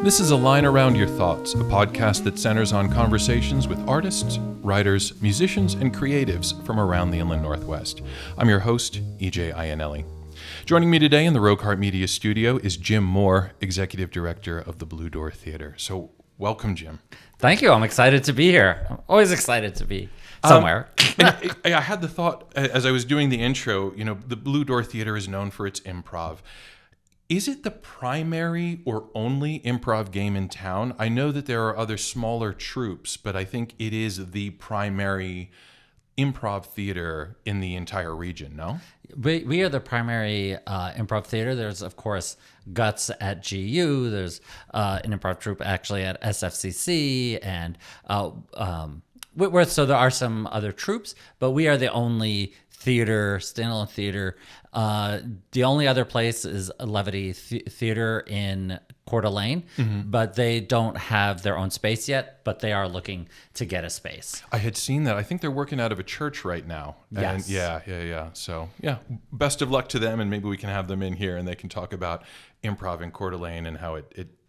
This is A Line Around Your Thoughts, a podcast that centers on conversations with artists, writers, musicians, and creatives from around the Inland Northwest. I'm your host, E.J. Iannelli. Joining me today in the Roquehart Media Studio is Jim Mohr, Executive Director of the Blue Door Theater. So welcome, Jim. Thank you. I'm excited to be here. I'm always excited to be somewhere. And I had the thought, as I was doing the intro, the Blue Door Theater is known for its improv. Is it the primary or only improv game in town? I know that there are other smaller troupes, but I think it is the primary improv theater in the entire region, no? We are the primary improv theater. There's, of course, Guts at GU. There's an improv troupe actually at SFCC. And so there are some other troupes, but we are the only standalone theater. The only other place is Levity Theater in Coeur d'Alene, but they don't have their own space yet, but they are looking to get a space. I had seen that. I think they're working out of a church right now. And Yes. Yeah. So, best of luck to them, and maybe we can have them in here and they can talk about improv in Coeur d'Alene and how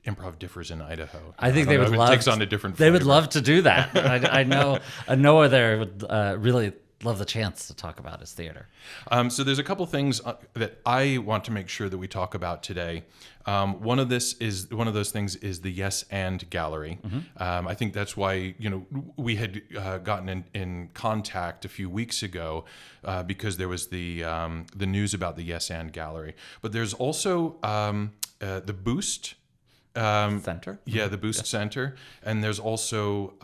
improv differs in Idaho. I think they would love. It takes on a different They would flavor. love to do that. I know Noah there would really love the chance to talk about his theater. So there's a couple things that I want to make sure that we talk about today. One of those things is the Yes and Gallery. I think that's why we had gotten in contact a few weeks ago because there was the news about the Yes and Gallery. But there's also the Boost Center. Yeah, the Boost Center, and there's also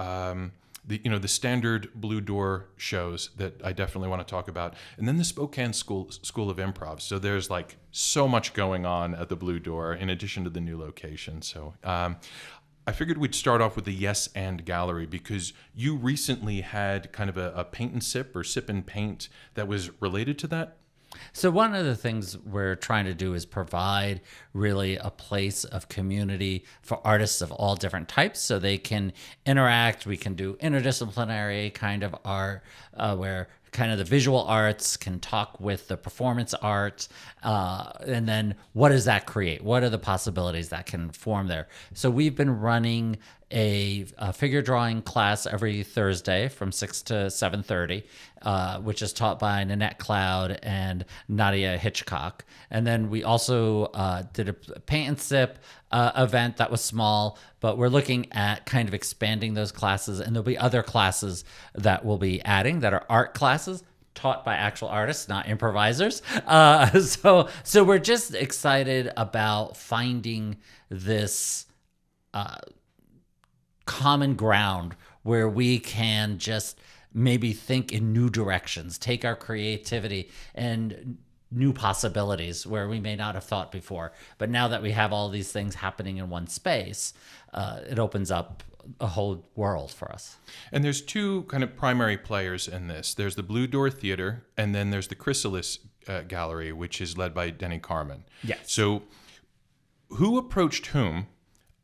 the standard Blue Door shows that I definitely want to talk about, and then the Spokane School of Improv. So there's so much going on at the Blue Door in addition to the new location. So I figured we'd start off with the Yes and Gallery because you recently had kind of a paint and sip or sip and paint that was related to that. So one of the things we're trying to do is provide really a place of community for artists of all different types so they can interact. We can do interdisciplinary kind of art where kind of the visual arts can talk with the performance arts. And then what does that create? What are the possibilities that can form there? So we've been running a figure drawing class every Thursday from 6 to 7:30, which is taught by Nanette Cloud and Nadia Hitchcock. And then we also did a paint and sip event that was small, but we're looking at kind of expanding those classes. And there'll be other classes that we'll be adding that are art classes taught by actual artists, not improvisers. So we're just excited about finding this common ground where we can just maybe think in new directions, take our creativity and new possibilities where we may not have thought before. But now that we have all these things happening in one space, it opens up a whole world for us. And there's two kind of primary players in this. There's the Blue Door Theater, and then there's the Chrysalis Gallery, which is led by Denny Carmen. Yes. So who approached whom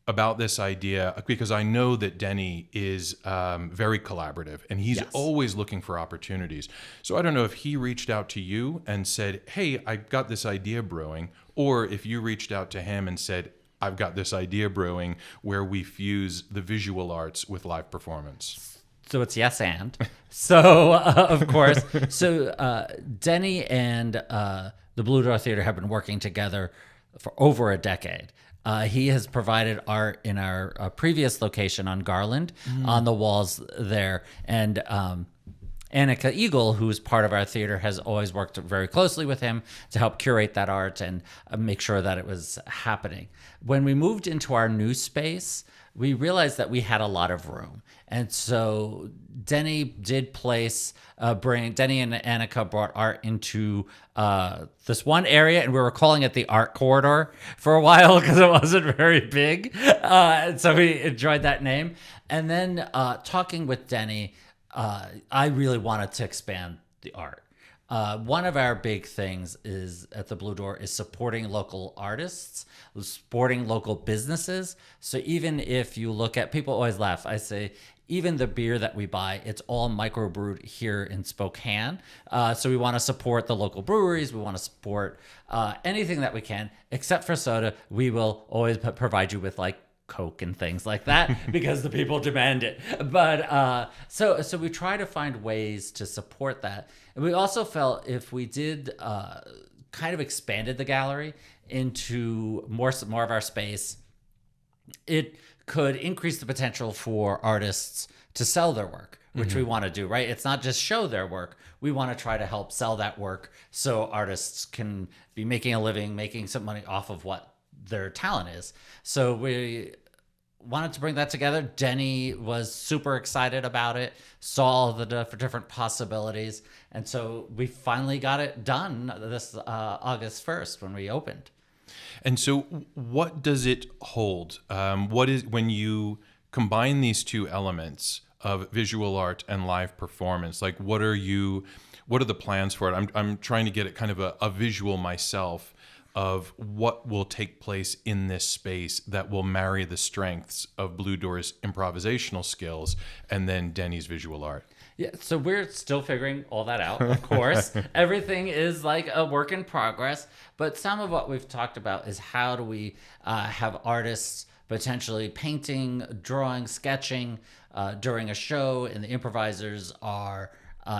about this idea? Because I know that Denny is very collaborative, and he's always looking for opportunities. So I don't know if he reached out to you and said, hey, I've got this idea brewing, or if you reached out to him and said, I've got this idea brewing where we fuse the visual arts with live performance. So it's yes and. So, of course. So Denny and the Blue Door Theater have been working together for over a decade. He has provided art in our previous location on Garland on the walls there. And Annika Eagle, who's part of our theater, has always worked very closely with him to help curate that art and make sure that it was happening. When we moved into our new space, we realized that we had a lot of room. And so Denny did Denny and Annika brought art into this one area, and we were calling it the art corridor for a while because it wasn't very big. So we enjoyed that name. And then talking with Denny, I really wanted to expand the art. One of our big things is at the Blue Door is supporting local artists, supporting local businesses. So even if you look at, people always laugh. I say, even the beer that we buy, it's all microbrewed here in Spokane. So we want to support the local breweries. We want to support anything that we can, except for soda. We will always provide you with like Coke and things like that because the people demand it. But so we try to find ways to support that. And we also felt if we did kind of expanded the gallery into more of our space, it could increase the potential for artists to sell their work, which we want to do, right? It's not just show their work. We want to try to help sell that work so artists can be making a living, making some money off of what their talent is. So we wanted to bring that together. Denny was super excited about it, saw all the different possibilities. And so we finally got it done this August 1st when we opened. And so what does it hold? What is, when you combine these two elements of visual art and live performance, like what are the plans for it? I'm trying to get it kind of a visual myself of what will take place in this space that will marry the strengths of Blue Door's improvisational skills and then Denny's visual art. Yeah, so we're still figuring all that out, of course. Everything is like a work in progress. But some of what we've talked about is how do we have artists potentially painting, drawing, sketching during a show, and the improvisers are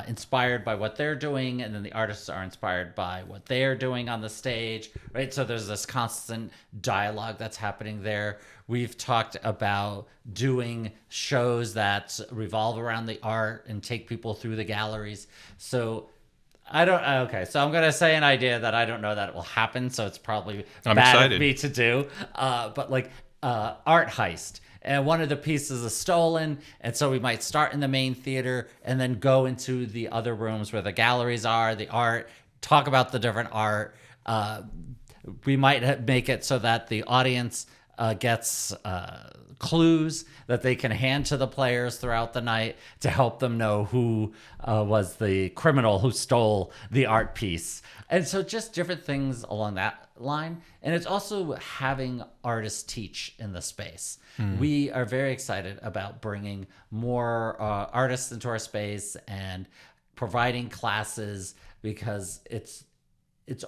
inspired by what they're doing, and then the artists are inspired by what they're doing on the stage, right? So there's this constant dialogue that's happening there. We've talked about doing shows that revolve around the art and take people through the galleries. So so I'm going to say an idea that I don't know that it will happen, so it's probably bad excited. of me to do, but like art heist. And one of the pieces is stolen, and so we might start in the main theater and then go into the other rooms where the galleries are, the art, talk about the different art. We might make it so that the audience gets clues that they can hand to the players throughout the night to help them know who was the criminal who stole the art piece. And so just different things along that line. And it's also having artists teach in the space. We are very excited about bringing more artists into our space and providing classes because it's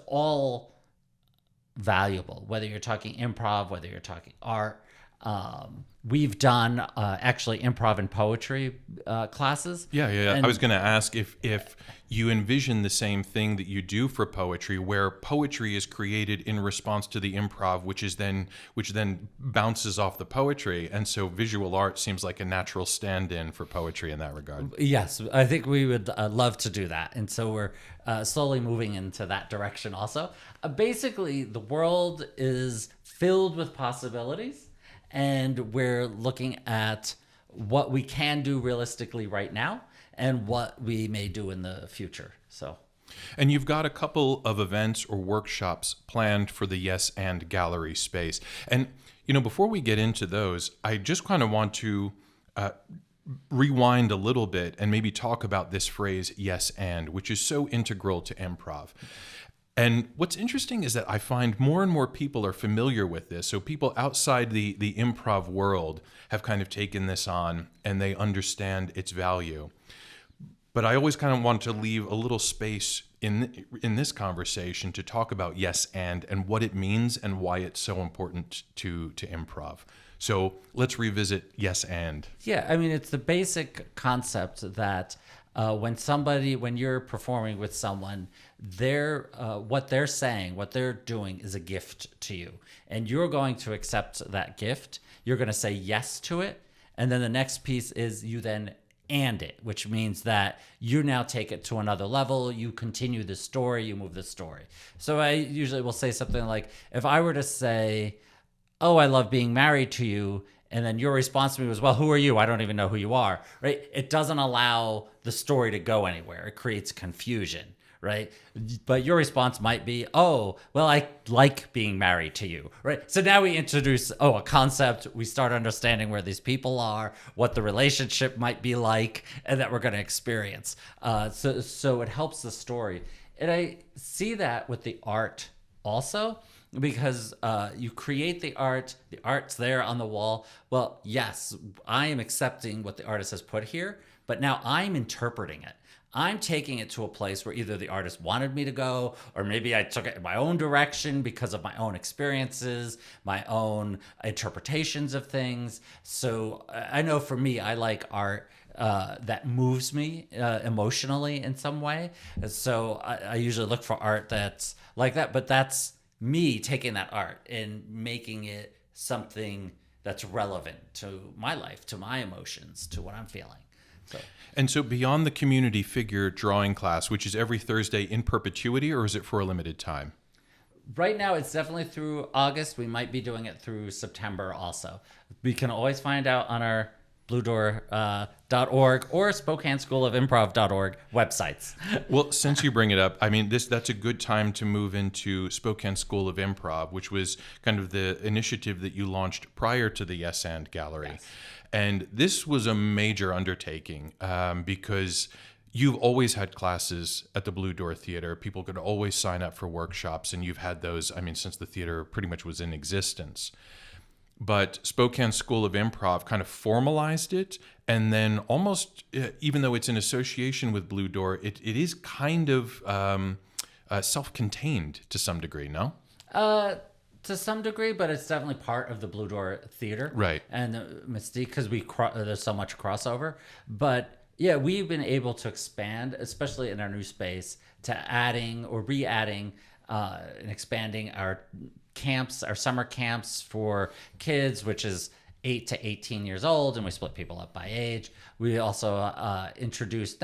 all valuable, whether you're talking improv, whether you're talking art. We've done actually improv and poetry classes. Yeah. And I was going to ask if you envision the same thing that you do for poetry, where poetry is created in response to the improv, which then bounces off the poetry, and so visual art seems like a natural stand-in for poetry in that regard. Yes, I think we would love to do that, and so we're slowly moving into that direction. Also, basically, the world is filled with possibilities, and we're looking at what we can do realistically right now and what we may do in the future. So, and you've got a couple of events or workshops planned for the Yes and Gallery space. And, before we get into those, I just kind of want to rewind a little bit and maybe talk about this phrase, yes and, which is so integral to improv. And what's interesting is that I find more and more people are familiar with this. So people outside the improv world have kind of taken this on and they understand its value. But I always kind of want to leave a little space in this conversation to talk about yes and what it means and why it's so important to improv. So let's revisit yes and. Yeah, I mean, it's the basic concept that when you're performing with someone, what they're saying, what they're doing is a gift to you. And you're going to accept that gift. You're going to say yes to it. And then the next piece is you then and it, which means that you now take it to another level. You continue the story, you move the story. So I usually will say something like, if I were to say, oh, I love being married to you, and then your response to me was, well, who are you? I don't even know who you are, right? It doesn't allow the story to go anywhere. It creates confusion, right? But your response might be, oh, well, I like being married to you, right? So now we introduce, a concept. We start understanding where these people are, what the relationship might be like, and that we're going to experience. So it helps the story. And I see that with the art also. because you create the art's there on the wall. Well, yes, I am accepting what the artist has put here, but now I'm interpreting it. I'm taking it to a place where either the artist wanted me to go, or maybe I took it in my own direction because of my own experiences, my own interpretations of things. So I know for me, I like art that moves me emotionally in some way. So I usually look for art that's like that, but that's me taking that art and making it something that's relevant to my life, to my emotions, to what I'm feeling. So. And so beyond the community figure drawing class, which is every Thursday in perpetuity, or is it for a limited time? Right now, it's definitely through August. We might be doing it through September also. We can always find out on our bluedoor.org or Spokane School of Improv.org websites. Well, since you bring it up, I mean, that's a good time to move into Spokane School of Improv, which was kind of the initiative that you launched prior to the Yes and Gallery. Yes. And this was a major undertaking because you've always had classes at the Blue Door Theater. People could always sign up for workshops, and you've had those, I mean, since the theater pretty much was in existence. But Spokane School of Improv kind of formalized it, and then almost, even though it's in association with Blue Door, it is kind of self-contained to some degree, no? To some degree, but it's definitely part of the Blue Door Theater, Right? And the mystique, because there's so much crossover. But yeah, we've been able to expand, especially in our new space, to adding or re-adding and expanding our camps, our summer camps for kids, which is 8 to 18 years old, and we split people up by age. We also introduced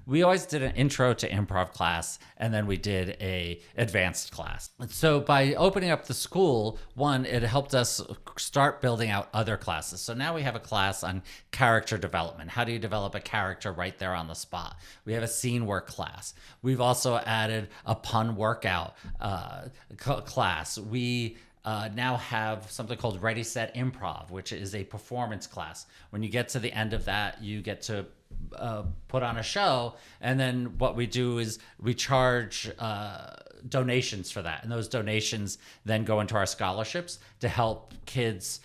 we always did an intro to improv class, and then we did a advanced class. So by opening up the school, one, it helped us start building out other classes. So now we have a class on character development. How do you develop a character right there on the spot? We have a scene work class. We've also added a pun workout class. We now have something called Ready, Set, Improv, which is a performance class. When you get to the end of that, you get to put on a show, and then what we do is we charge donations for that, and those donations then go into our scholarships to help kids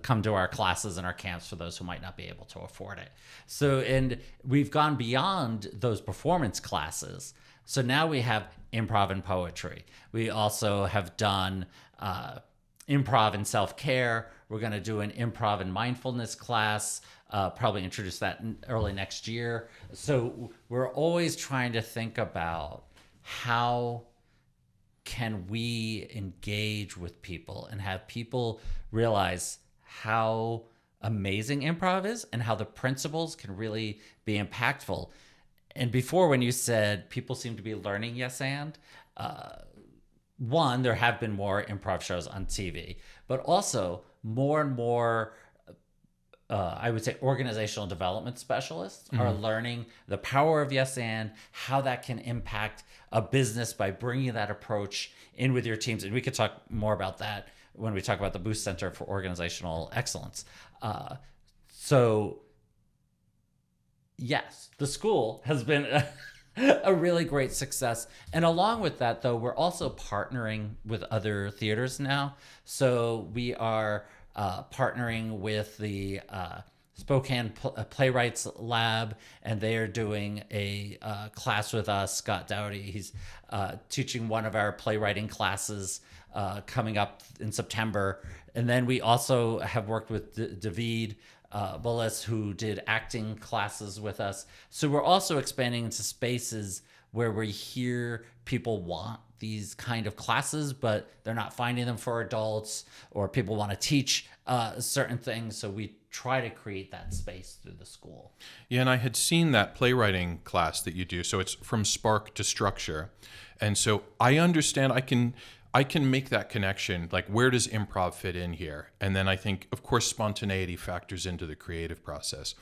come to our classes and our camps for those who might not be able to afford it. So, and we've gone beyond those performance classes. So now we have improv and poetry. We also have done improv and self-care. We're going to do an improv and mindfulness class, probably introduce that early next year. So we're always trying to think about how can we engage with people and have people realize how amazing improv is and how the principles can really be impactful. And before, when you said people seem to be learning yes and, one, there have been more improv shows on TV, but also more and more, I would say, organizational development specialists are learning the power of yes and, how that can impact a business by bringing that approach in with your teams. And we could talk more about that when we talk about the Boost Center for Organizational Excellence. So yes, the school has been a really great success. And along with that, though, we're also partnering with other theaters now. So we are partnering with the Spokane Playwrights Lab, and they are doing a class with us. Scott Dowdy, he's teaching one of our playwriting classes coming up in September. And then we also have worked with David Bullis, who did acting classes with us. So we're also expanding into spaces where we hear people want these kind of classes, but they're not finding them for adults, or people want to teach certain things. So we try to create that space through the school. Yeah, and I had seen that playwriting class that you do. So it's from spark to structure. And so I understand, I can make that connection, like where does improv fit in here? And then I think, of course, spontaneity factors into the creative process.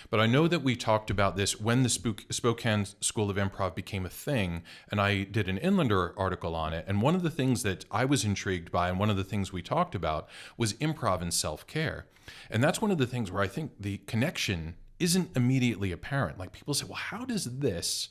But I know that we talked about this when the Spokane School of Improv became a thing, and I did an Inlander article on it. And one of the things that I was intrigued by, and one of the things we talked about, was improv and self-care. And that's one of the things where I think the connection isn't immediately apparent. Like people say, well, how does this,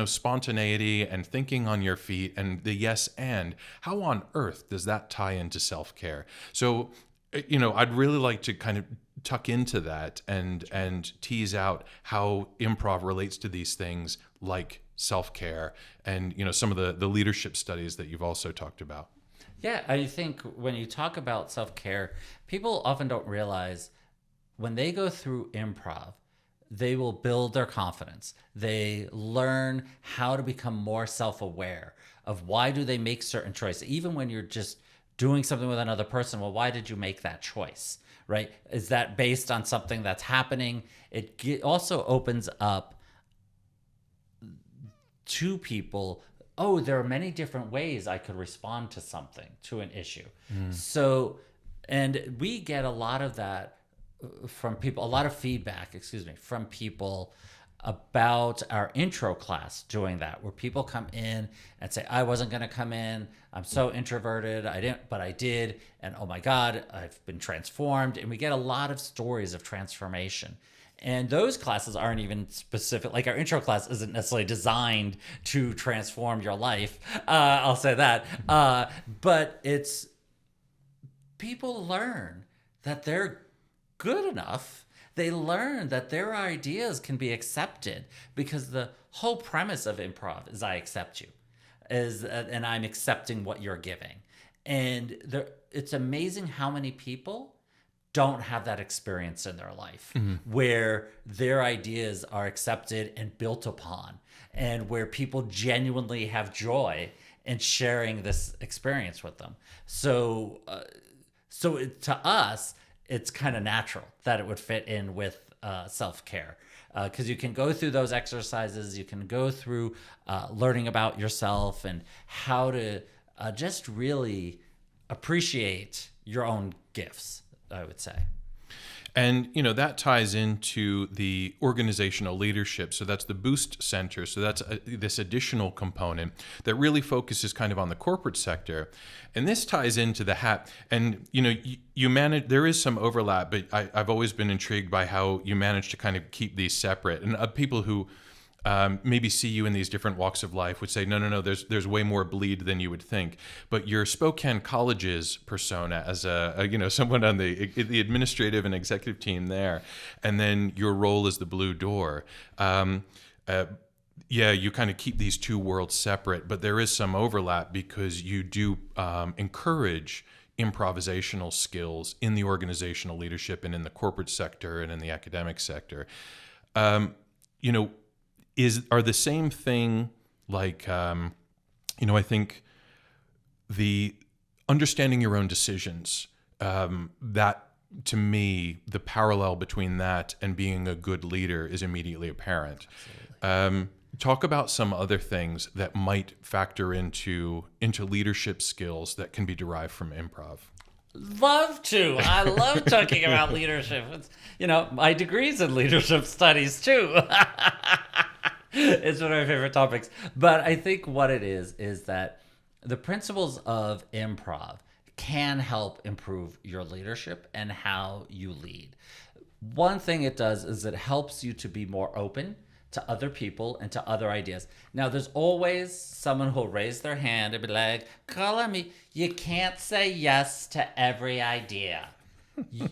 spontaneity and thinking on your feet and the yes and, how on earth does that tie into self-care? So, I'd really like to kind of tuck into that and tease out how improv relates to these things like self-care and, some of the leadership studies that you've also talked about. Yeah, I think when you talk about self-care, people often don't realize when they go through improv, they will build their confidence. They learn how to become more self-aware of why do they make certain choices. Even when you're just doing something with another person, well, why did you make that choice, right? Is that based on something that's happening? It also opens up to people, oh, there are many different ways I could respond to something, to an issue. So, and we get a lot of that from people, a lot of feedback, from people about our intro class doing that, where people come in and say, I wasn't going to come in. I'm so introverted. I didn't, but I did. And oh my God, I've been transformed. And we get a lot of stories of transformation. And those classes aren't even specific. Like our intro class isn't necessarily designed to transform your life. I'll say that. But it's people learn that they're good enough. They learn that their ideas can be accepted because the whole premise of improv is I accept you, and I'm accepting what you're giving. And it's amazing how many people don't have that experience in their life where their ideas are accepted and built upon, and where people genuinely have joy in sharing this experience with them. So to us, it's kind of natural that it would fit in with self-care because you can go through those exercises. You can go through learning about yourself and how to just really appreciate your own gifts, I would say. And, that ties into the organizational leadership. So that's the Boost Center. So that's this additional component that really focuses kind of on the corporate sector. And this ties into the hat. And, you manage, there is some overlap, but I've always been intrigued by how you manage to kind of keep these separate. And people who maybe see you in these different walks of life would say, no, there's way more bleed than you would think. But your Spokane College's persona as someone on the administrative and executive team there, and then your role as the Blue Door, you kind of keep these two worlds separate, but there is some overlap because you do encourage improvisational skills in the organizational leadership and in the corporate sector and in the academic sector. Are the same thing like, I think the understanding your own decisions, that to me, the parallel between that and being a good leader is immediately apparent. Talk about some other things that might factor into leadership skills that can be derived from improv. Love to. I love talking about leadership. It's, my degree's in leadership studies too. It's one of my favorite topics. But I think what it is that the principles of improv can help improve your leadership and how you lead. One thing it does is it helps you to be more open to other people and to other ideas. Now, there's always someone who'll raise their hand and be like, call on me. You can't say yes to every idea.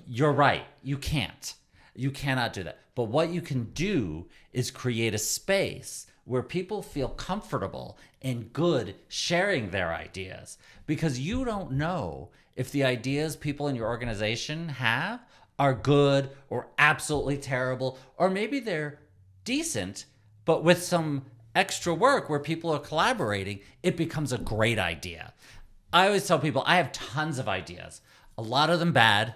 You're right. You can't. You cannot do that. But what you can do is create a space where people feel comfortable and good sharing their ideas, because you don't know if the ideas people in your organization have are good or absolutely terrible, or maybe they're decent, but with some extra work where people are collaborating, it becomes a great idea. I always tell people I have tons of ideas, a lot of them bad,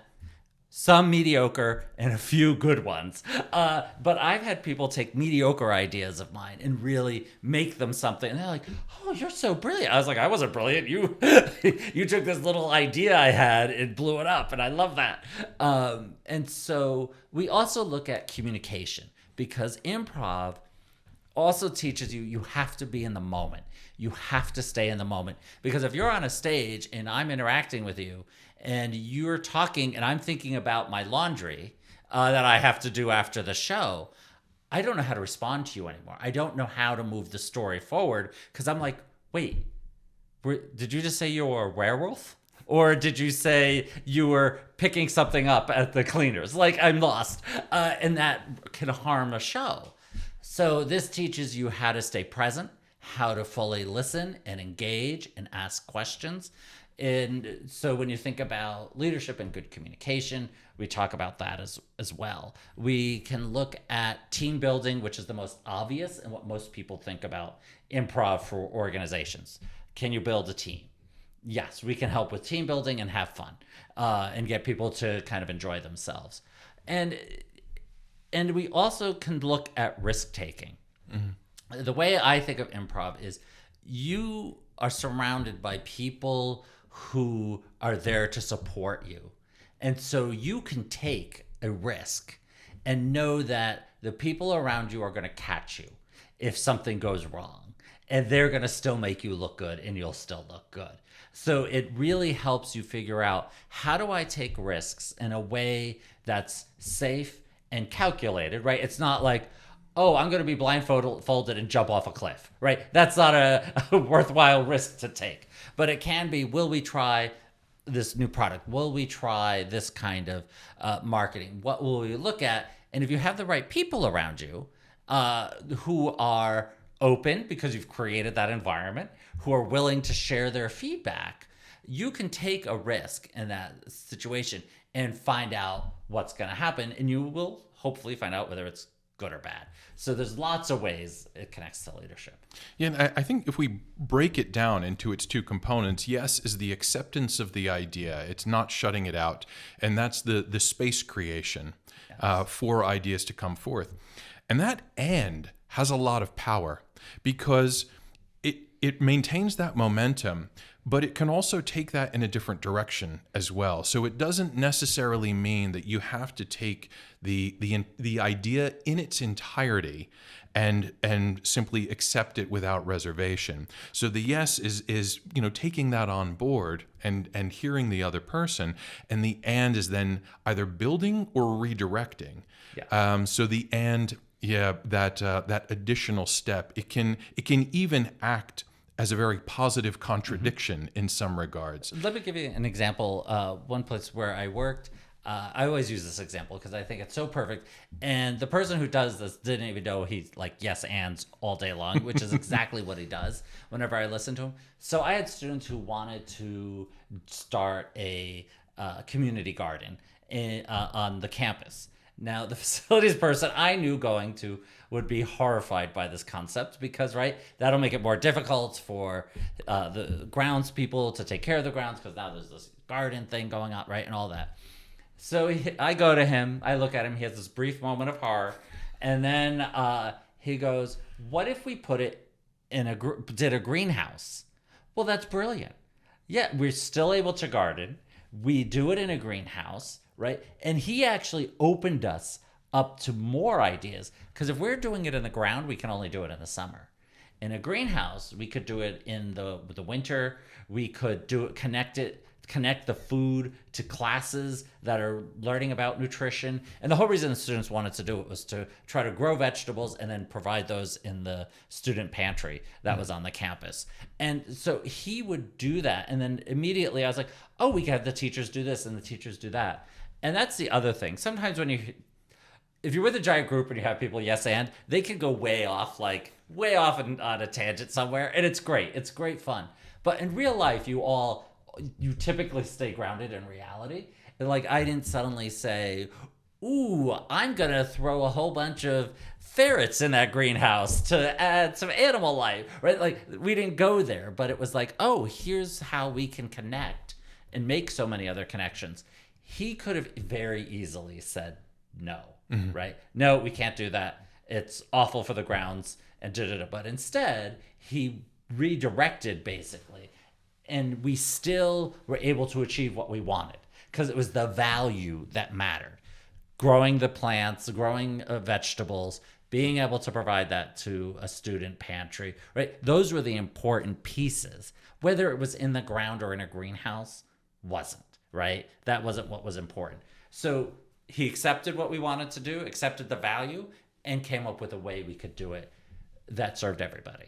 some mediocre, and a few good ones. But I've had people take mediocre ideas of mine and really make them something. And they're like, oh, you're so brilliant. I was like, I wasn't brilliant. You you took this little idea I had and blew it up. And I love that. And so we also look at communication, because improv also teaches you have to be in the moment. You have to stay in the moment. Because if you're on a stage and I'm interacting with you and you're talking and I'm thinking about my laundry, that I have to do after the show, I don't know how to respond to you anymore. I don't know how to move the story forward because I'm like, wait, did you just say you were a werewolf? Or did you say you were picking something up at the cleaners? Like, I'm lost. And that can harm a show. So this teaches you how to stay present, how to fully listen and engage and ask questions. And so when you think about leadership and good communication, we talk about that as well. We can look at team building, which is the most obvious and what most people think about improv for organizations. Can you build a team? Yes, we can help with team building and have fun and get people to kind of enjoy themselves. And we also can look at risk taking. Mm-hmm. The way I think of improv is you are surrounded by people who are there to support you. And so you can take a risk and know that the people around you are going to catch you if something goes wrong. And they're going to still make you look good and you'll still look good. So it really helps you figure out, how do I take risks in a way that's safe and calculated, right? It's not like, oh, I'm going to be blindfolded and jump off a cliff, right? That's not a worthwhile risk to take. But it can be, will we try this new product? Will we try this kind of marketing? What will we look at? And if you have the right people around you who are open because you've created that environment, who are willing to share their feedback, you can take a risk in that situation and find out what's going to happen. And you will hopefully find out whether it's good or bad. So there's lots of ways it connects to leadership. Yeah, and I think if we break it down into its two components, yes is the acceptance of the idea. It's not shutting it out. And that's the space creation for ideas to come forth. And that "and" has a lot of power because it maintains that momentum, but it can also take that in a different direction as well. So it doesn't necessarily mean that you have to take the idea in its entirety and simply accept it without reservation. So the yes is taking that on board and hearing the other person, and the "and" is then either building or redirecting. Yeah. So the "and," that additional step, it can even act as a very positive contradiction in some regards. Let me give you an example. One place where I worked, I always use this example because I think it's so perfect. And the person who does this didn't even know he yes ands all day long, which is exactly what he does whenever I listen to him. So I had students who wanted to start a community garden on the campus. Now, the facilities person I knew going to would be horrified by this concept because, right, that'll make it more difficult for the grounds people to take care of the grounds because now there's this garden thing going on, right, and all that. So I go to him, I look at him, he has this brief moment of horror, and then he goes, what if we put it in did a greenhouse? Well, that's brilliant. Yeah, we're still able to garden. We do it in a greenhouse. Right. And he actually opened us up to more ideas, because if we're doing it in the ground, we can only do it in the summer. In a greenhouse, we could do it in the winter. We could connect the food to classes that are learning about nutrition. And the whole reason the students wanted to do it was to try to grow vegetables and then provide those in the student pantry that was on the campus. And so he would do that. And then immediately I was like, oh, we can have the teachers do this and the teachers do that. And that's the other thing. Sometimes if you're with a giant group and you have people yes and, they can go way off on a tangent somewhere. And it's great. It's great fun. But in real life, you typically stay grounded in reality. And I didn't suddenly say, ooh, I'm going to throw a whole bunch of ferrets in that greenhouse to add some animal life, right? We didn't go there, but it was oh, here's how we can connect and make so many other connections. He could have very easily said no, right? No, we can't do that. It's awful for the grounds and da-da-da. But instead, he redirected basically, and we still were able to achieve what we wanted because it was the value that mattered. Growing the plants, growing vegetables, being able to provide that to a student pantry, right? Those were the important pieces. Whether it was in the ground or in a greenhouse wasn't. Right? That wasn't what was important. So he accepted what we wanted to do, accepted the value, and came up with a way we could do it that served everybody.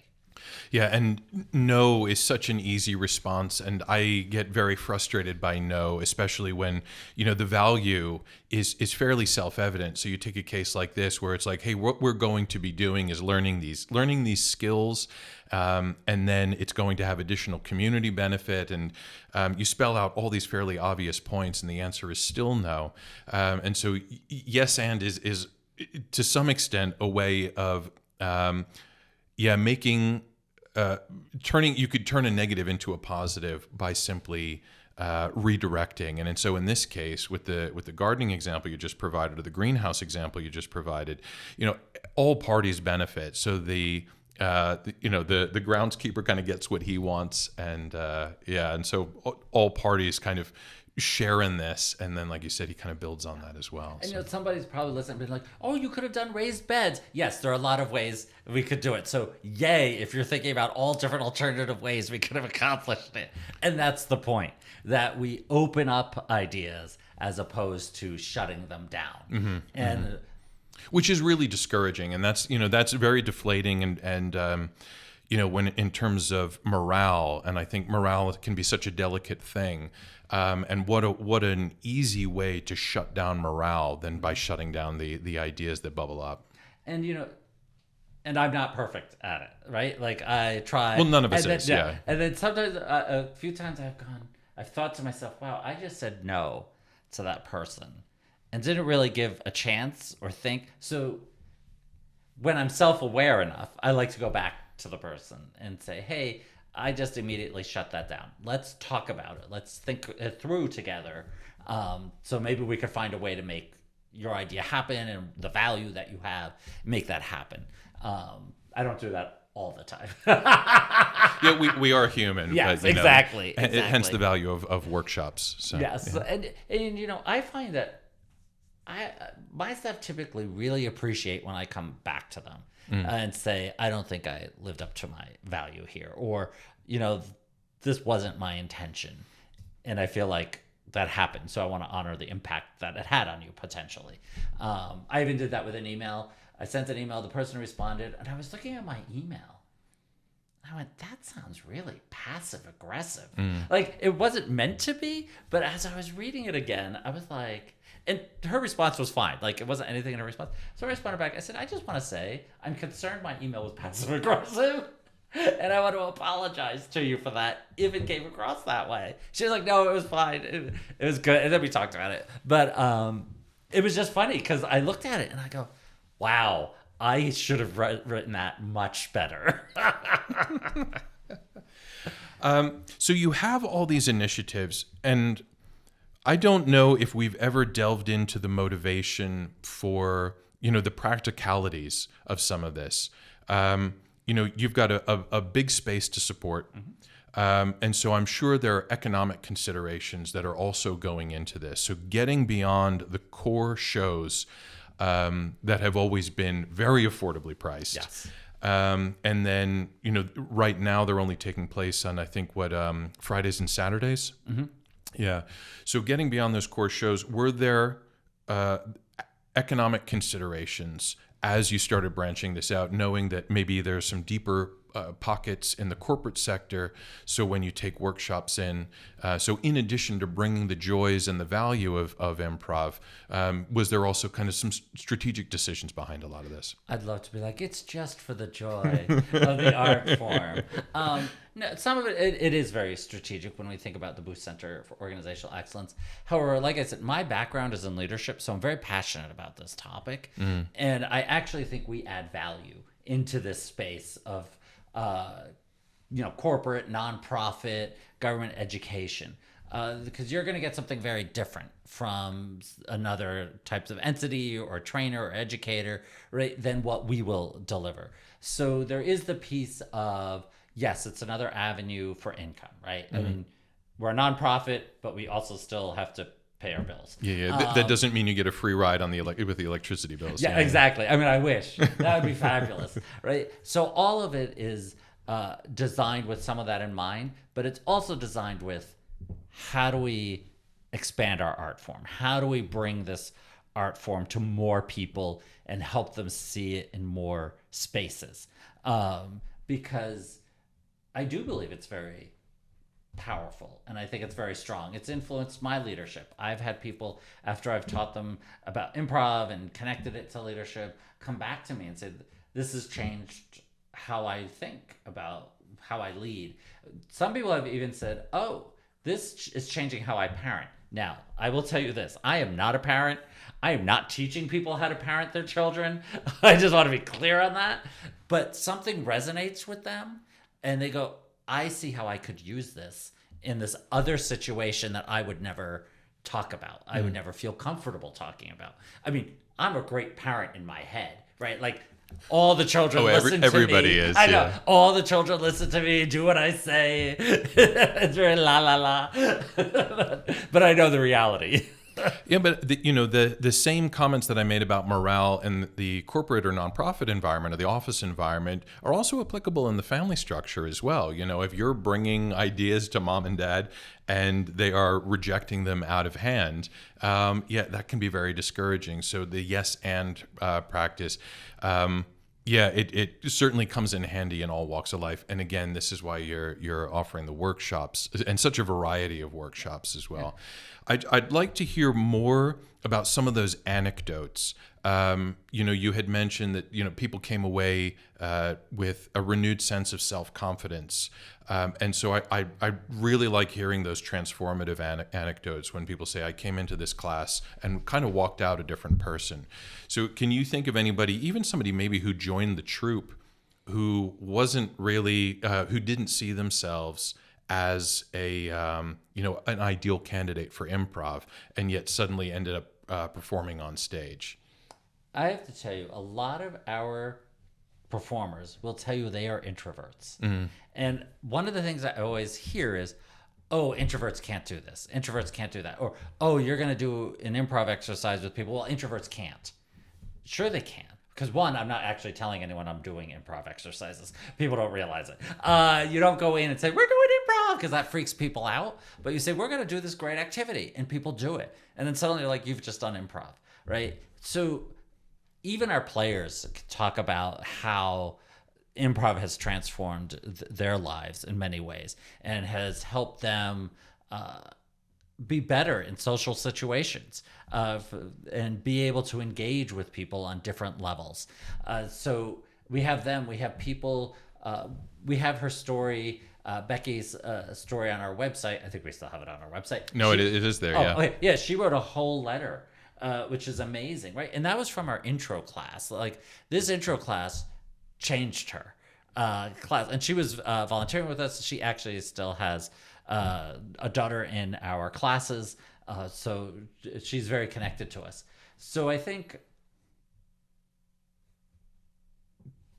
Yeah, and no is such an easy response, and I get very frustrated by no, especially when, the value is fairly self-evident. So you take a case like this where it's like, hey, what we're going to be doing is learning these skills, and then it's going to have additional community benefit, and you spell out all these fairly obvious points, and the answer is still no. And so yes and is to some extent a way of making you could turn a negative into a positive by simply redirecting. And so in this case, with the gardening example you just provided, or the greenhouse example you just provided, all parties benefit. So the groundskeeper kind of gets what he wants, and so all parties kind of share in this, and then, like you said, he kind of builds on that as well. And somebody's probably listening and being like, oh, you could have done raised beds. Yes, there are a lot of ways we could do it. So yay, if you're thinking about all different alternative ways we could have accomplished it. And that's the point, that we open up ideas as opposed to shutting them down. And which is really discouraging, and that's very deflating, and when in terms of morale, and I think morale can be such a delicate thing. And what an easy way to shut down morale than by shutting down the ideas that bubble up. And and I'm not perfect at it, right? Like, I try. Well, none of us is, yeah. And then sometimes, a few times I've thought to myself, wow, I just said no to that person and didn't really give a chance or think. So when I'm self-aware enough, I like to go back to the person and say, hey, I just immediately shut that down. Let's talk about it. Let's think it through together. So maybe we could find a way to make your idea happen, and the value that you have, make that happen. I don't do that all the time. Yeah, we are human. Yes, but, exactly. Hence the value of workshops. So, yes, yeah. and I find that my staff typically really appreciate when I come back to them and say, I don't think I lived up to my value here, or this wasn't my intention, and I feel like that happened, so I want to honor the impact that it had on you potentially. I even did that with an email. I sent an email, the person responded, and I was looking at my email. I went, that sounds really passive aggressive. Like, it wasn't meant to be, but as I was reading it again, I was like, and her response was fine. Like, it wasn't anything in her response. So I responded back. I said, I just want to say, I'm concerned my email was passive aggressive. And I want to apologize to you for that if it came across that way. She was like, no, it was fine. It was good. And then we talked about it. But it was just funny because I looked at it and I go, wow, I should have written that much better. So you have all these initiatives, and I don't know if we've ever delved into the motivation for, the practicalities of some of this. You've got a big space to support. And so I'm sure there are economic considerations that are also going into this. So getting beyond the core shows that have always been very affordably priced. Yes. And then, right now they're only taking place on, I think, Fridays and Saturdays? Yeah. So getting beyond those core shows, were there economic considerations as you started branching this out, knowing that maybe there's some deeper pockets in the corporate sector? So when you take workshops in, so in addition to bringing the joys and the value of improv, was there also kind of some strategic decisions behind a lot of this? I'd love to be like, it's just for the joy of the art form. No, some of it is very strategic when we think about the Booth Center for Organizational Excellence. However, like I said, my background is in leadership, so I'm very passionate about this topic. And I actually think we add value into this space of corporate, nonprofit, government education, because you're going to get something very different from another types of entity or trainer or educator, right, than what we will deliver. So there is the piece of, yes, it's another avenue for income, right? I mean, we're a nonprofit, but we also still have to pay our bills. Yeah. That doesn't mean you get a free ride on with the electricity bills. Yeah, exactly. I mean, I wish. That would be fabulous, right? So all of it is designed with some of that in mind, but it's also designed with, how do we expand our art form? How do we bring this art form to more people and help them see it in more spaces. Because I do believe it's very powerful, and I think it's very strong. It's influenced my leadership. I've had people, after I've taught them about improv and connected it to leadership, come back to me and say, this has changed how I think about how I lead. Some people have even said, oh, this is changing how I parent. Now, I will tell you this. I am not a parent. I am not teaching people how to parent their children. I just want to be clear on that. But something resonates with them, and they go, I see how I could use this in this other situation that I would never talk about. I would never feel comfortable talking about. I mean, I'm a great parent in my head, right? Like, all the children listen to me. Everybody is. I know. All the children listen to me, do what I say. It's very la la la. But I know the reality. Yeah, but the same comments that I made about morale in the corporate or nonprofit environment or the office environment are also applicable in the family structure as well. If you're bringing ideas to mom and dad and they are rejecting them out of hand, that can be very discouraging. So the yes and practice. It certainly comes in handy in all walks of life. And again, this is why you're offering the workshops and such a variety of workshops as well. Yeah. I'd like to hear more about some of those anecdotes. You had mentioned that people came away with a renewed sense of self-confidence, and so I really like hearing those transformative anecdotes when people say, I came into this class and kind of walked out a different person. So can you think of anybody, even somebody maybe who joined the troupe, who wasn't really who didn't see themselves as an ideal candidate for improv, and yet suddenly ended up performing on stage? I have to tell you, a lot of our performers will tell you they are introverts. And one of the things I always hear is, oh, introverts can't do this. Introverts can't do that. Or, oh, you're going to do an improv exercise with people. Well, introverts can't. Sure they can. Because one, I'm not actually telling anyone I'm doing improv exercises. People don't realize it. You don't go in and say, we're doing improv, because that freaks people out. But you say, we're going to do this great activity, and people do it. And then suddenly you're like, you've just done improv, right? So even our players talk about how improv has transformed their lives in many ways and has helped them be better in social situations and be able to engage with people on different levels. So we have them, we have people, we have her story, Becky's story on our website. I think we still have it on our website. No, it is there, yeah. Okay. Yeah, she wrote a whole letter, which is amazing, right? And that was from our intro class. Like, this intro class changed her class. And she was volunteering with us. She actually still has a daughter in our classes, so she's very connected to us. So I think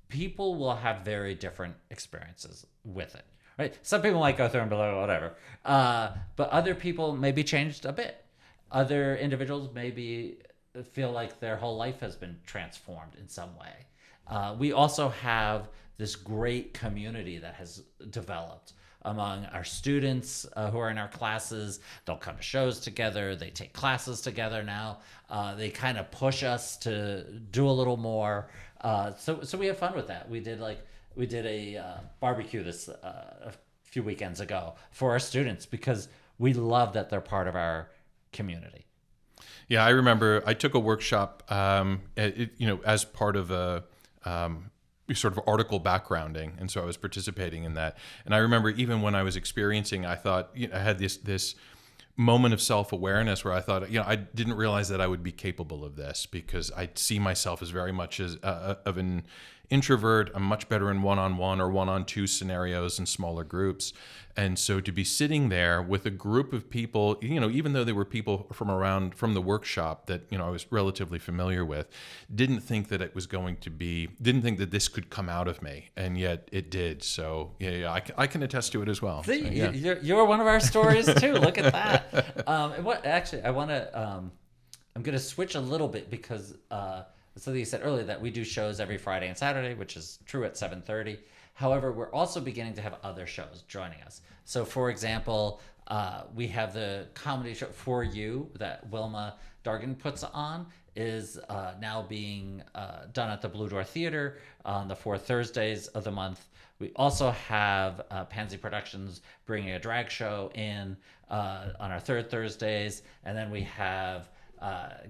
people will have very different experiences with it, right? Some people might go through and be like, whatever, but other people may be changed a bit. Other individuals maybe feel like their whole life has been transformed in some way. We also have this great community that has developed among our students who are in our classes. They'll come to shows together. They take classes together now. They kind of push us to do a little more. So we have fun with that. We did a barbecue a few weekends ago for our students because we love that they're part of our community. Yeah, I remember I took a workshop, as part of a sort of article backgrounding, and so I was participating in that. And I remember even when I was experiencing, I thought, I had this moment of self-awareness where I thought, I didn't realize that I would be capable of this, because I see myself as very much as of an introvert. I'm much better in one-on-one or one-on-two scenarios in smaller groups. And so to be sitting there with a group of people, even though they were people from the workshop that, I was relatively familiar with, didn't think that this could come out of me. And yet it did. So I can attest to it as well. See, so, yeah. You're one of our stories too. Look at that. I'm going to switch a little bit because, so you said earlier that we do shows every Friday and Saturday, which is true at 7:30. However, we're also beginning to have other shows joining us. So, for example, we have the comedy show For You that Wilma Dargan puts on. is now being done at the Blue Door Theater on the 4 Thursdays of the month. We also have Pansy Productions bringing a drag show in on our 3rd Thursdays. And then we have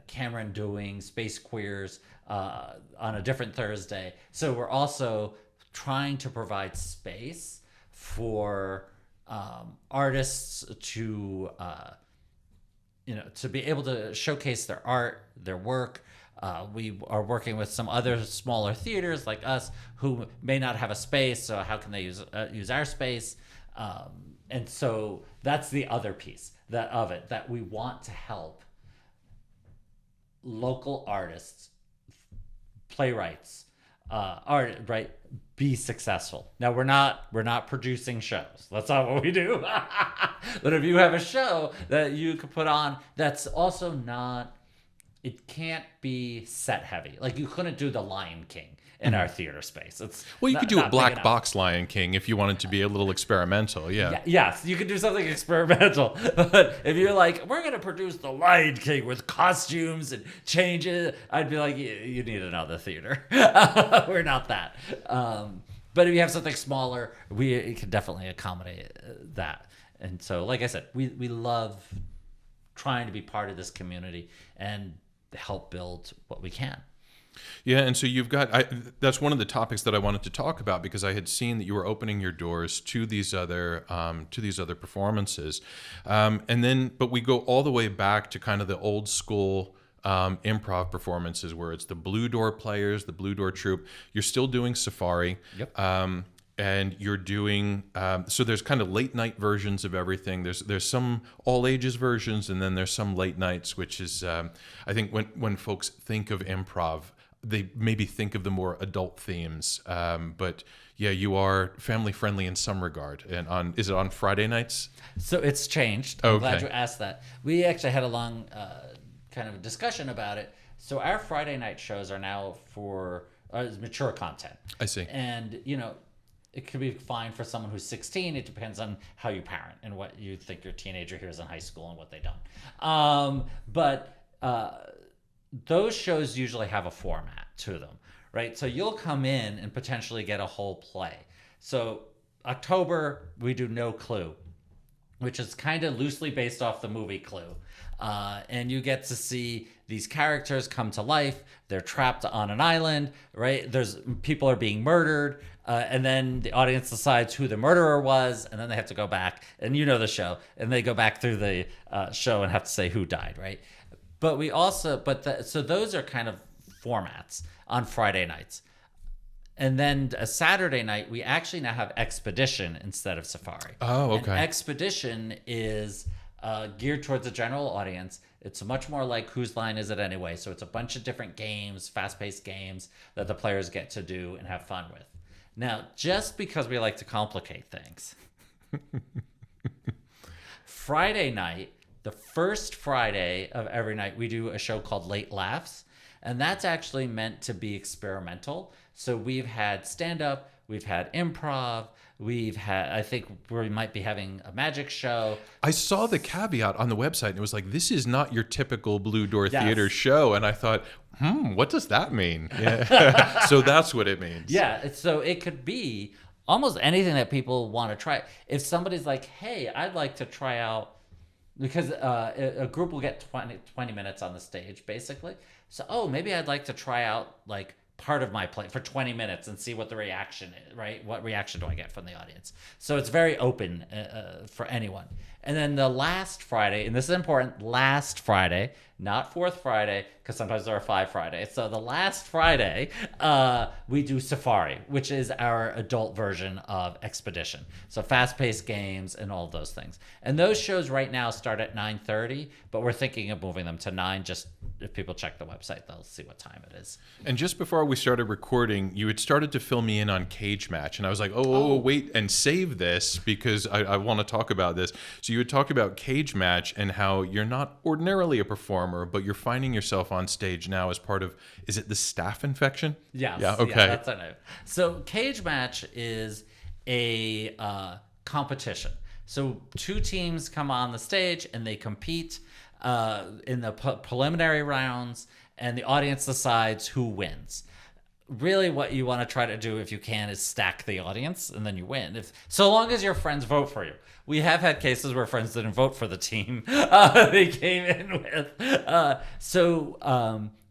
Cameron doing Space Queers on a different Thursday. So we're also trying to provide space for artists to to be able to showcase their art, their work. We are working with some other smaller theaters like us who may not have a space, so how can they use our space? And so that's the other piece that we want to help local artists, playwrights, be successful. Now we're not producing shows. That's not what we do. But if you have a show that you could put on, that's also not. It can't be set heavy. Like you couldn't do The Lion King in our theater space. Well, you could do a black box Lion King if you wanted to be a little experimental. Yeah. Yes, you could do something experimental. But if you're like, we're going to produce The Lion King with costumes and changes, I'd be like, you need another theater. We're not that. But if you have something smaller, we can definitely accommodate that. And so, like I said, we love trying to be part of this community and help build what we can. Yeah, and so you've got that's one of the topics that I wanted to talk about because I had seen that you were opening your doors to these other performances, but we go all the way back to kind of the old school improv performances where it's the Blue Door players, the Blue Door troupe. You're still doing Safari. Yep. And you're doing so there's kind of late night versions of everything. There's some all ages versions, and then there's some late nights, which is I think when folks think of improv, they maybe think of the more adult themes. But yeah, you are family friendly in some regard. And is it on Friday nights? So it's changed. I'm glad you asked that. We actually had a long kind of discussion about it. So our Friday night shows are now for mature content. I see. And it could be fine for someone who's 16. It depends on how you parent and what you think your teenager hears in high school and what they don't. But those shows usually have a format to them, right? So you'll come in and potentially get a whole play. So October, we do No Clue, which is kind of loosely based off the movie Clue. And you get to see these characters come to life. They're trapped on an island, right? People are being murdered. And then the audience decides who the murderer was. And then they have to go back, and you know the show. And they go back through the show and have to say who died, right? But we also, so those are kind of formats on Friday nights. And then a Saturday night, we actually now have Expedition instead of Safari. Oh, okay. And Expedition is geared towards a general audience. It's much more like Whose Line Is It Anyway? So it's a bunch of different games, fast-paced games that the players get to do and have fun with. Now, just because we like to complicate things, Friday night, the first Friday of every night, we do a show called Late Laughs, and that's actually meant to be experimental. So we've had stand-up, we've had improv, I think we might be having a magic show. I saw the caveat on the website, and it was like, this is not your typical Blue Door Theater show. And I thought, what does that mean? Yeah. So that's what it means. Yeah, so it could be almost anything that people want to try. If somebody's like, hey, I'd like to try out, because a group will get 20 minutes on the stage, basically. So, maybe I'd like to try out, like, part of my play for 20 minutes and see what the reaction is, right? What reaction do I get from the audience? So it's very open for anyone. And then the last Friday, and this is important, last Friday, not fourth Friday, because sometimes there are 5 Fridays. So the last Friday, we do Safari, which is our adult version of Expedition. So fast-paced games and all of those things. And those shows right now start at 9:30, but we're thinking of moving them to 9. Just if people check the website, they'll see what time it is. And just before we started recording, you had started to fill me in on Cage Match. And I was like, wait, and save this because I want to talk about this. So you would talk about Cage Match and how you're not ordinarily a performer, but you're finding yourself on stage now as part of, is it the staph infection? Yes. Yeah, okay. Yeah, that's what I know. So Cage Match is a competition. So 2 teams come on the stage and they compete. in the preliminary rounds, and the audience decides who wins. Really, what you want to try to do, if you can, is stack the audience, and then you win. So long as your friends vote for you. We have had cases where friends didn't vote for the team they came in with.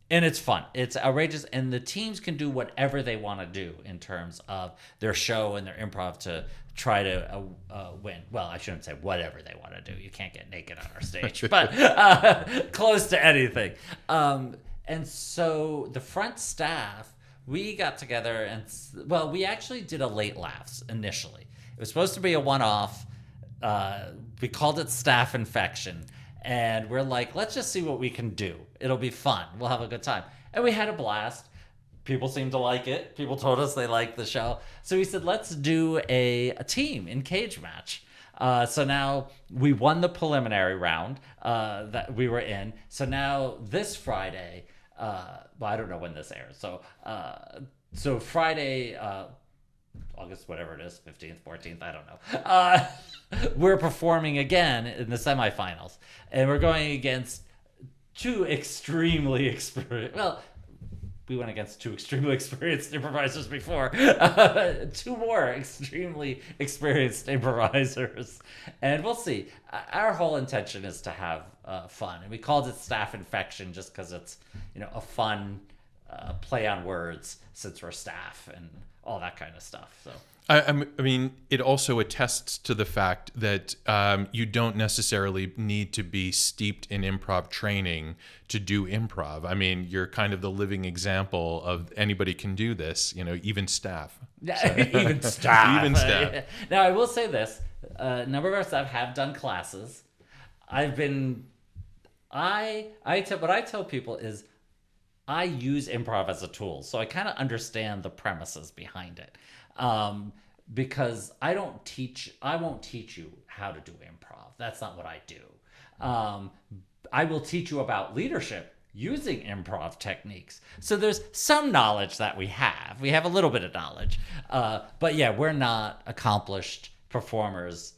And it's fun. It's outrageous, and the teams can do whatever they want to do in terms of their show and their improv to try to win. Well, I shouldn't say whatever they want to do. You can't get naked on our stage, but close to anything. And so the front staff, we got together and, well, we actually did a late laughs initially. It was supposed to be a one-off. We called it staff infection. And we're like, let's just see what we can do. It'll be fun. We'll have a good time. And we had a blast. People seemed to like it. People told us they liked the show. So we said, let's do a team in cage match. So now we won the preliminary round that we were in. So now this Friday, well, I don't know when this airs. So Friday, August, whatever it is, 15th, 14th, I don't know. We're performing again in the semifinals. And we're going against two extremely experienced, well, we went against two extremely experienced improvisers before. Two more extremely experienced improvisers. And we'll see. Our whole intention is to have fun. And we called it staff infection just because it's, a fun play on words since we're staff and all that kind of stuff. So I mean, it also attests to the fact that you don't necessarily need to be steeped in improv training to do improv. I mean, you're kind of the living example of anybody can do this, even staff. So. Even staff. Even staff. Now, I will say this. A number of our staff have done classes. What I tell people is I use improv as a tool. So I kind of understand the premises behind it. Because I won't teach you how to do improv. That's not what I do. I will teach you about leadership using improv techniques. So there's some knowledge that we have. We have a little bit of knowledge. But yeah, we're not accomplished performers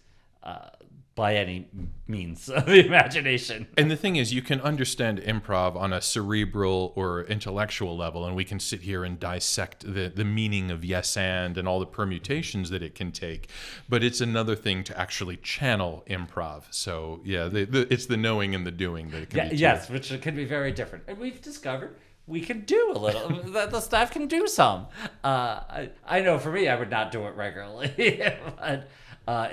by any means of the imagination. And the thing is, you can understand improv on a cerebral or intellectual level, and we can sit here and dissect the meaning of yes and all the permutations that it can take. But it's another thing to actually channel improv. So yeah, it's the knowing and the doing that it can be. Yes, which can be very different. And we've discovered we can do a little. The staff can do some. I know for me, I would not do it regularly, but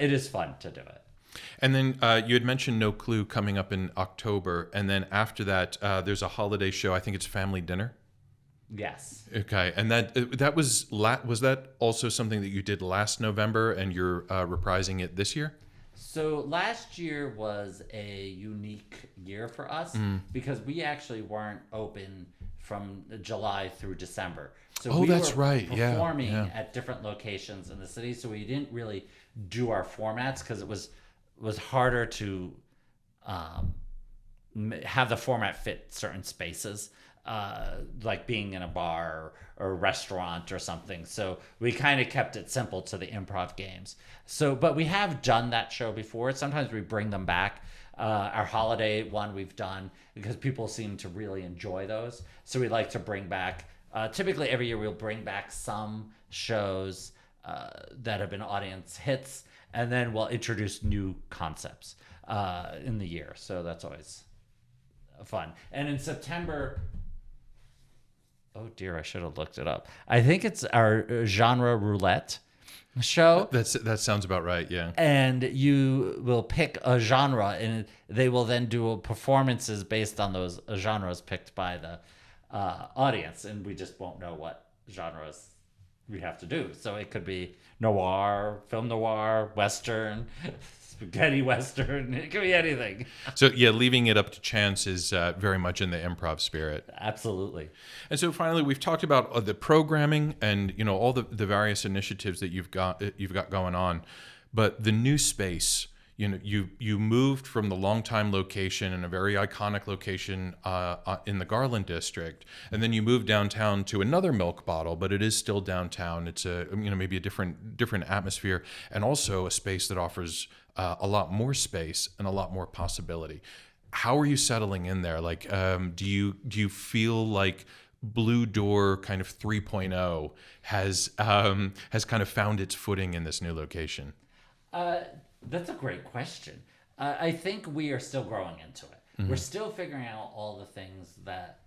it is fun to do it. And then you had mentioned No Clue coming up in October, and then after that, there's a holiday show. I think it's Family Dinner. Yes. Okay, and that was that also something that you did last November, and you're reprising it this year? So last year was a unique year for us because we actually weren't open from July through December. So we that's were right. performing at different locations in the city, so we didn't really do our formats because it was harder to have the format fit certain spaces, like being in a bar or a restaurant or something. So we kind of kept it simple to the improv games. But we have done that show before. Sometimes we bring them back. Our holiday one we've done because people seem to really enjoy those. So we like to bring back, typically every year we'll bring back some shows that have been audience hits, and then we'll introduce new concepts in the year. So that's always fun. And in September, oh dear, I should have looked it up. I think it's our genre roulette show. That sounds about right, yeah. And you will pick a genre, and they will then do performances based on those genres picked by the audience, and we just won't know what genres we have to do. So it could be noir, film noir, western, spaghetti western. It could be anything. So yeah, leaving it up to chance is very much in the improv spirit. Absolutely. And so finally, we've talked about the programming and all the various initiatives that you've got going on, but the new space. You moved from the longtime location in a very iconic location in the Garland district, and then you moved downtown to another Milk Bottle, but it is still downtown. It's maybe a different atmosphere, and also a space that offers a lot more space and a lot more possibility. how are you settling in there? Like, do you feel like Blue Door kind of 3.0 has kind of found its footing in this new location? That's a great question. I think we are still growing into it. We're still figuring out all the things that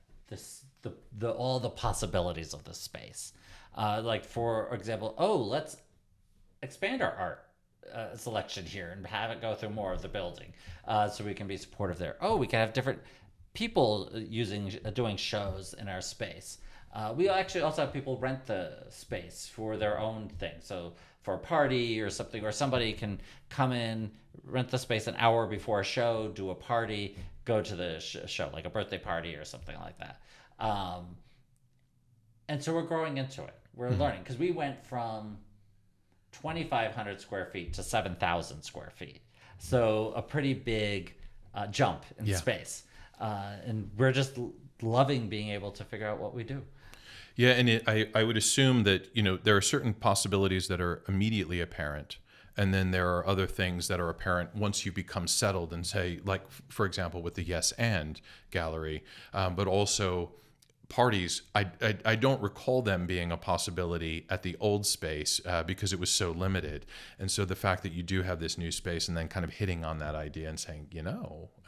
all the possibilities of this space. Like for example, let's expand our art selection here and have it go through more of the building, so we can be supportive there. We can have different people doing shows in our space. We actually also have people rent the space for their own thing. So for a party or something, or somebody can come in, rent the space an hour before a show, do a party, go to the show, like a birthday party or something like that. And so we're growing into it. We're learning, because we went from 2,500 square feet to 7,000 square feet. So a pretty big jump in space. And we're just loving being able to figure out what we do. Yeah, and I would assume that, there are certain possibilities that are immediately apparent, and then there are other things that are apparent once you become settled and say, like, for example, with the Yes and Gallery, but also parties. I don't recall them being a possibility at the old space because it was so limited. And so the fact that you do have this new space and then kind of hitting on that idea and saying,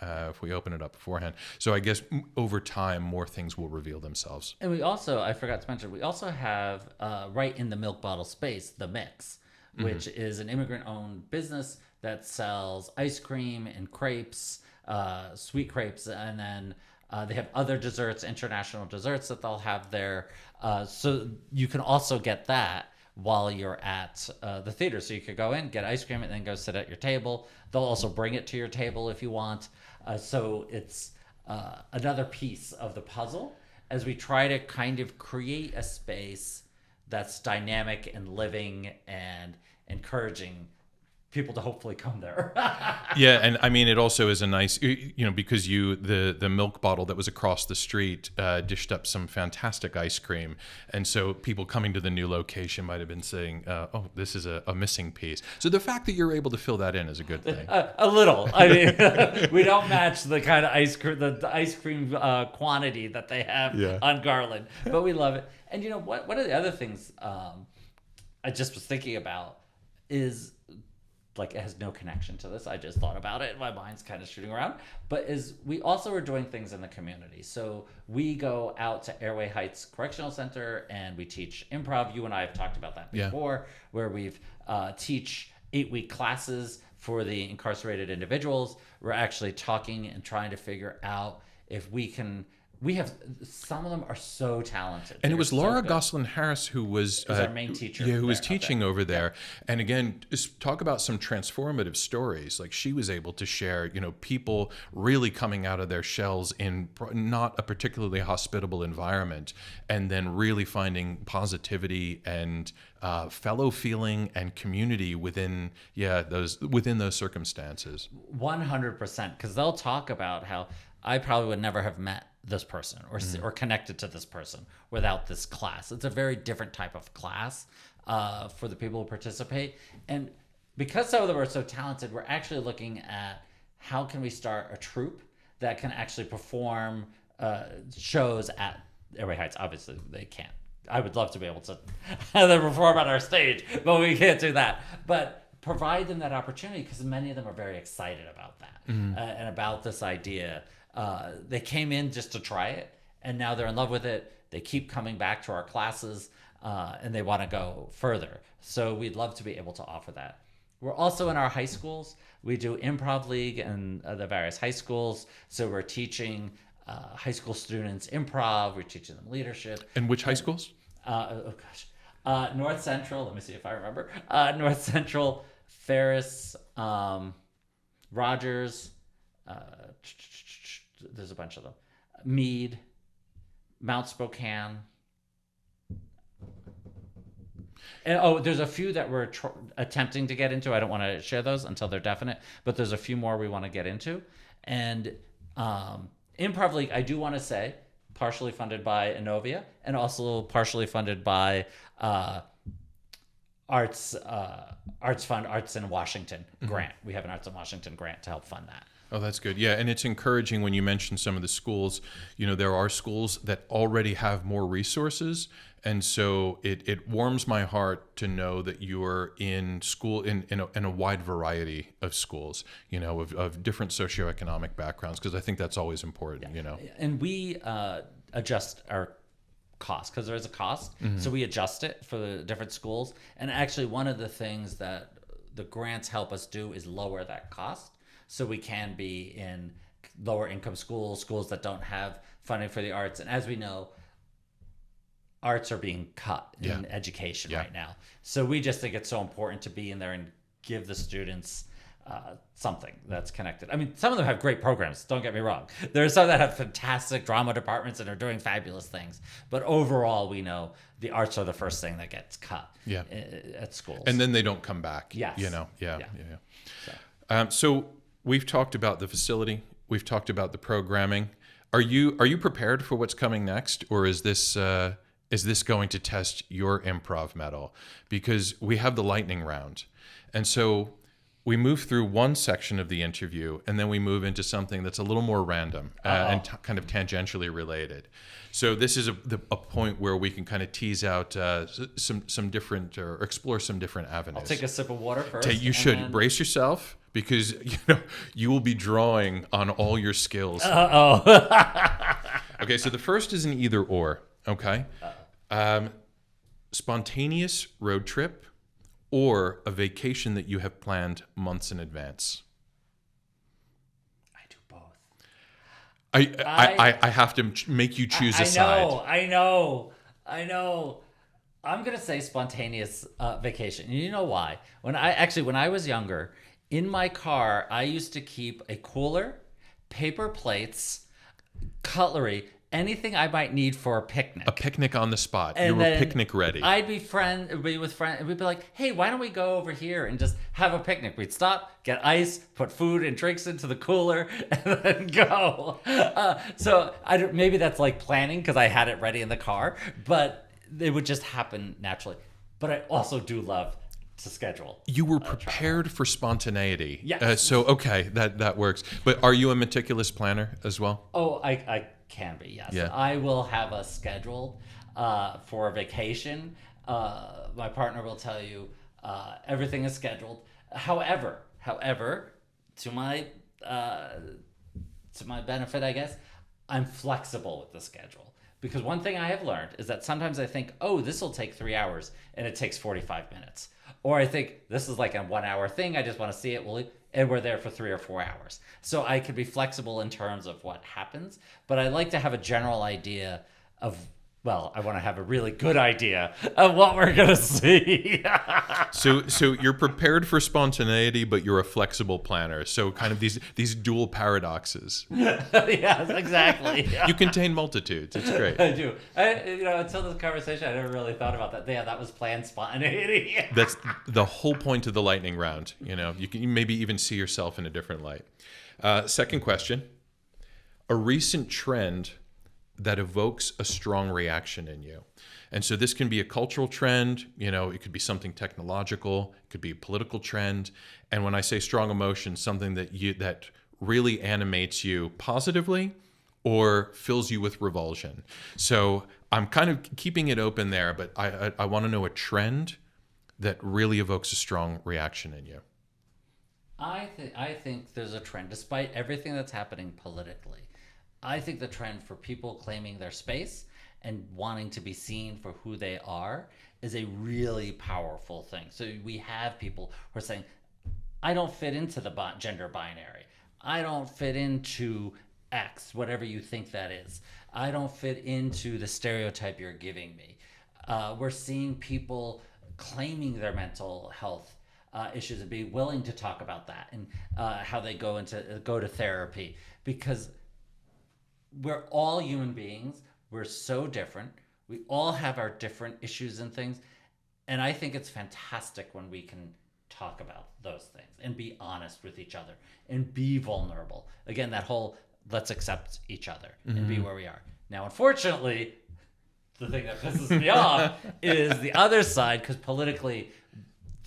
if we open it up beforehand. So I guess over time, more things will reveal themselves. And we also, I forgot to mention, we also have right in the milk bottle space, The Mix, which is an immigrant-owned business that sells ice cream and crepes, sweet crepes, and then they have other desserts, international desserts that they'll have there. So you can also get that while you're at the theater. So you could go in, get ice cream, and then go sit at your table. They'll also bring it to your table if you want. So it's another piece of the puzzle as we try to kind of create a space that's dynamic and living and encouraging people to hopefully come there. Yeah, and I mean, it also is a nice, because the milk bottle that was across the street dished up some fantastic ice cream, and so people coming to the new location might have been saying, this is a missing piece. So the fact that you're able to fill that in is a good thing. A little. I mean, we don't match the kind of the ice cream quantity that they have on Garland, but we love it. And what? One of the other things I just was thinking about is, like, it has no connection to this. I just thought about it. My mind's kind of shooting around. But we also are doing things in the community. So we go out to Airway Heights Correctional Center and we teach improv. You and I have talked about that before, where we've teach 8-week classes for the incarcerated individuals. We're actually talking and trying to figure out if we have, some of them are so talented. And it was Laura Gosselin Harris who was our main teacher. Yeah, who was teaching over there. And again, just talk about some transformative stories. Like, she was able to share, people really coming out of their shells in not a particularly hospitable environment, and then really finding positivity and fellow feeling and community within those circumstances. 100%, because they'll talk about how I probably would never have met this person or connected to this person without this class. It's a very different type of class for the people who participate. And because some of them are so talented, we're actually looking at how can we start a troupe that can actually perform shows at Airway Heights. Obviously, they can't. I would love to be able to have them perform on our stage, but we can't do that. But provide them that opportunity, because many of them are very excited about that and about this idea. They came in just to try it, and now they're in love with it. They keep coming back to our classes, and they want to go further. So we'd love to be able to offer that. We're also in our high schools. We do improv league in the various high schools. So we're teaching high school students improv. We're teaching them leadership. And which high schools? North Central. Let me see if I remember. North Central, Ferris, Rogers. There's a bunch of them. Meade, Mount Spokane. And there's a few that we're attempting to get into. I don't want to share those until they're definite, but there's a few more we want to get into. And Improv League, I do want to say, partially funded by Innovia and also partially funded by arts fund, Arts in Washington grant. We have an Arts in Washington grant to help fund that. Oh, that's good. Yeah, and it's encouraging when you mention some of the schools. There are schools that already have more resources, and so it warms my heart to know that you're in school in a wide variety of schools, of different socioeconomic backgrounds, because I think that's always important. And we adjust our cost because there's a cost, so we adjust it for the different schools. And actually, one of the things that the grants help us do is lower that cost. So we can be in lower income schools that don't have funding for the arts. And as we know, arts are being cut in education right now. So we just think it's so important to be in there and give the students something that's connected. I mean, some of them have great programs, don't get me wrong. There are some that have fantastic drama departments and are doing fabulous things. But overall, we know the arts are the first thing that gets cut at schools. And then they don't come back. Yes. So we've talked about the facility. We've talked about the programming. Are you prepared for what's coming next, or is this going to test your improv mettle? Because we have the lightning round, and so we move through one section of the interview, and then we move into something that's a little more random and kind of tangentially related. So this is a point where we can kind of tease out some different or explore some different avenues. I'll take a sip of water first. You should brace yourself, because you will be drawing on all your skills. Okay, so the first is an either or. Okay, spontaneous road trip or a vacation that you have planned months in advance. I do both. I have to make you choose a side. I know. I'm gonna say spontaneous vacation. And you know why? When I was younger, in my car, I used to keep a cooler, paper plates, cutlery, anything I might need for a picnic. A picnic on the spot. And you were picnic ready. I'd be with friends, and we'd be like, hey, why don't we go over here and just have a picnic? We'd stop, get ice, put food and drinks into the cooler, and then go. So maybe that's like planning because I had it ready in the car, but it would just happen naturally. But I also do love to schedule. You were prepared for spontaneity. Yes. So, okay, that works. But are you a meticulous planner as well? Oh, I can be, yes. Yeah. I will have us scheduled for a vacation. My partner will tell you everything is scheduled. However, to my benefit, I guess, I'm flexible with the schedule. Because one thing I have learned is that sometimes I think, oh, this will take 3 hours, and it takes 45 minutes. Or I think this is like a 1 hour thing. I just want to see it. And we're there for 3 or 4 hours. So I can be flexible in terms of what happens. But I like to have a general idea of, I want to have a really good idea of what we're going to see. So you're prepared for spontaneity, but you're a flexible planner. So kind of these dual paradoxes. Yes, exactly. You contain multitudes. It's great. I do. Until this conversation, I never really thought about that. Yeah, that was planned spontaneity. That's the whole point of the lightning round. You can maybe even see yourself in a different light. Second question: a recent trend that evokes a strong reaction in you. And so this can be a cultural trend, it could be something technological, it could be a political trend. And when I say strong emotion, something that really animates you positively or fills you with revulsion. So I'm kind of keeping it open there, but I want to know a trend that really evokes a strong reaction in you. I think there's a trend, despite everything that's happening politically. I think the trend for people claiming their space and wanting to be seen for who they are is a really powerful thing. So we have people who are saying, I don't fit into the gender binary. I don't fit into X, whatever you think that is. I don't fit into the stereotype you're giving me. We're seeing people claiming their mental health issues and be willing to talk about that and how they go to therapy, because we're all human beings. We're so different. We all have our different issues and things. And I think it's fantastic when we can talk about those things and be honest with each other and be vulnerable. Again, that whole let's accept each other and be where we are. Now, unfortunately, the thing that pisses me off is the other side, because politically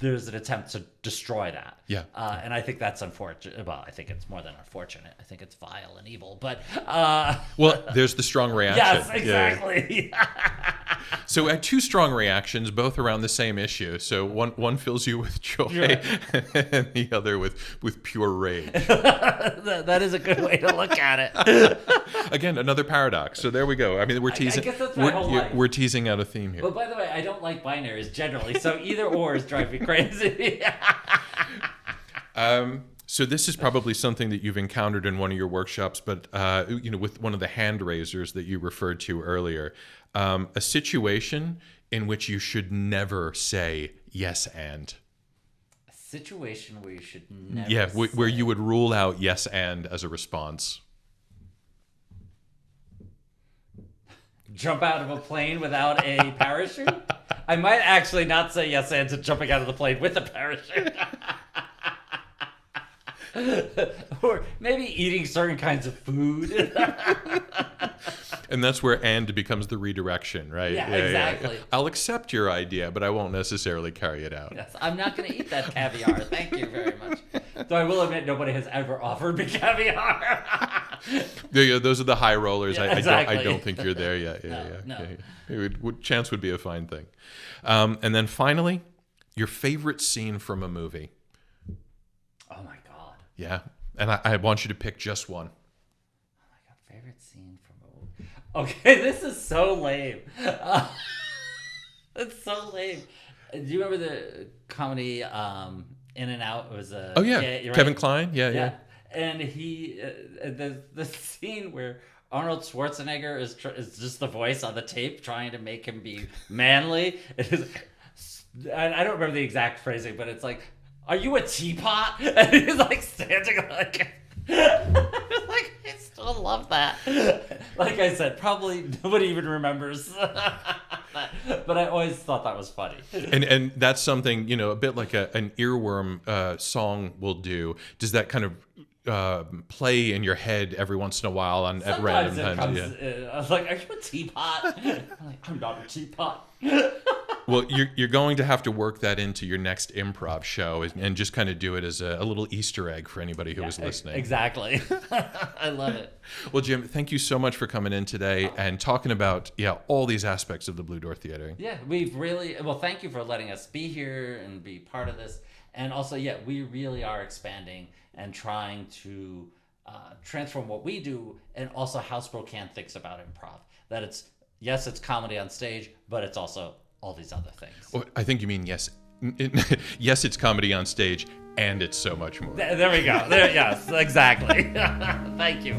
there's an attempt to destroy that. Yeah. And I think that's unfortunate. Well, I think it's more than unfortunate. I think it's vile and evil. But well, there's the strong reaction. yes, exactly. So I had two strong reactions, both around the same issue. So one fills you with joy, and the other with pure rage. That is a good way to look at it. Again, another paradox. So there we go. I mean, we're teasing. I guess that's my whole life. We're teasing out a theme here. But by the way, I don't like binaries generally, so either or is driving me crazy. So this is probably something that you've encountered in one of your workshops, but with one of the hand raisers that you referred to earlier, a situation in which you should never say yes and. A situation where you should never. Yeah, where you would rule out yes and as a response. Jump out of a plane without a parachute? I might actually not say yes and to jumping out of the plane with a parachute. Or maybe eating certain kinds of food. And that's where and becomes the redirection, right? Yeah, exactly. I'll accept your idea, but I won't necessarily carry it out. Yes, I'm not going to eat that caviar. Thank you very much. Though I will admit, nobody has ever offered me caviar. Yeah, those are the high rollers. Yeah, I exactly. don't think you're there yet. No. Chance would be a fine thing. And then finally, your favorite scene from a movie. Oh my God. Yeah, and I want you to pick just one. Oh my God, favorite scene from a movie. Okay, this is so lame. It's so lame. Do you remember the comedy In and Out? It was a right. Kevin Kline. Yeah. And he the scene where Arnold Schwarzenegger is just the voice on the tape trying to make him be manly. It is, I don't remember the exact phrasing, but it's like, "Are you a teapot?" And he's like standing like, like I still love that. Like I said, probably nobody even remembers. But I always thought that was funny. And that's something, a bit like an earworm song will do. Does that kind of play in your head every once in a while at random times? I was like, "Are you a teapot?" I'm like, "I'm not a teapot." Well, you're going to have to work that into your next improv show and just kind of do it as a little Easter egg for anybody who is listening. Exactly. I love it. Well, Jim, thank you so much for coming in today and talking about all these aspects of the Blue Door Theater. Yeah, thank you for letting us be here and be part of this. And also, we really are expanding and trying to transform what we do and also how Spokane thinks about improv. That it's comedy on stage, but it's also all these other things. Well, I think you mean yes, it's comedy on stage, and it's so much more. There we go. Yes, exactly. Thank you.